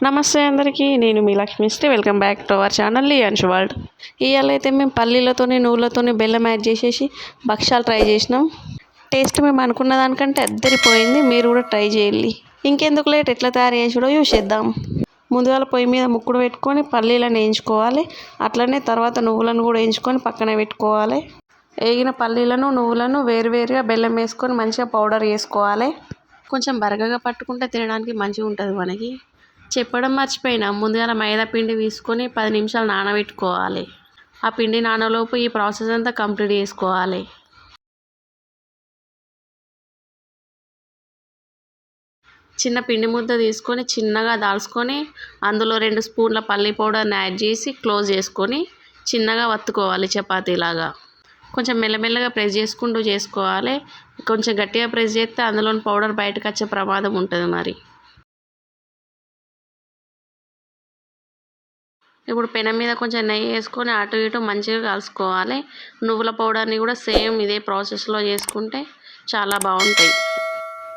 నమస్తే అందరికీ. నేను మీ Lakshmisri. Welcome back to our channel Lions World. ఇవాళ అయితే మేము పల్లీలతోని నువ్వులతోని బెల్లం యాడ్ చేసేసి భక్షాలు ట్రై చేసినాం. టేస్ట్ మేము అనుకున్న దానికంటే అద్దరిపోయింది. మీరు కూడా ట్రై చేయాలి. ఇంకెందుకు లేట్, ఎట్లా తయారు చేసుడో చూసేద్దాం. ముందుగా పొయ్యి మీద ముక్కుడు పెట్టుకొని పల్లీలను వేయించుకోవాలి. అట్లనే తర్వాత నువ్వులను కూడా వేయించుకొని పక్కన పెట్టుకోవాలి. వేగిన పల్లీలను నువ్వులను వేరువేరుగా బెల్లం వేసుకొని మంచిగా పౌడర్ చేసుకోవాలి. కొంచెం బరగగా పట్టుకుంటే తినడానికి మంచిగా ఉంటుంది. మనకి చెప్పడం మర్చిపోయినా, ముందుగా మైదా పిండి తీసుకొని 10 నిమిషాలు నానబెట్టుకోవాలి. ఆ పిండి నానలోపు ఈ ప్రాసెస్ అంతా కంప్లీట్ చేసుకోవాలి. చిన్న పిండి ముద్ద తీసుకొని చిన్నగా దాల్చుకొని అందులో 2 స్పూన్ల పల్లి పౌడర్ని యాడ్ చేసి క్లోజ్ చేసుకొని చిన్నగా వత్తుకోవాలి చపాతీలాగా. కొంచెం మెల్లమెల్లగా ప్రెస్ చేసుకుంటూ చేసుకోవాలి. కొంచెం గట్టిగా ప్రెస్ చేస్తే అందులోని పౌడర్ బయటకు వచ్చే ప్రమాదం ఉంటుంది. మరి ఇప్పుడు పెనం మీద కొంచెం నెయ్యి వేసుకొని అటు ఇటు మంచిగా కలుసుకోవాలి. నువ్వుల పౌడర్ని కూడా సేమ్ ఇదే ప్రాసెస్లో చేసుకుంటే చాలా బాగుంటాయి.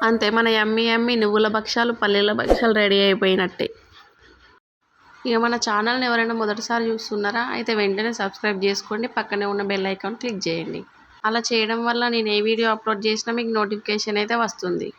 అంతే, మన యమ్మీ యమ్మీ నువ్వుల భక్షాలు పల్లీల భక్షాలు రెడీ అయిపోయినట్టే. ఇక మన ఛానల్ని ఎవరైనా మొదటిసారి చూస్తున్నారా అయితే వెంటనే సబ్స్క్రైబ్ చేసుకోండి. పక్కనే ఉన్న బెల్ ఐకాన్ క్లిక్ చేయండి. అలా చేయడం వల్ల నేను ఏ వీడియో అప్లోడ్ చేసినా మీకు నోటిఫికేషన్ అయితే వస్తుంది.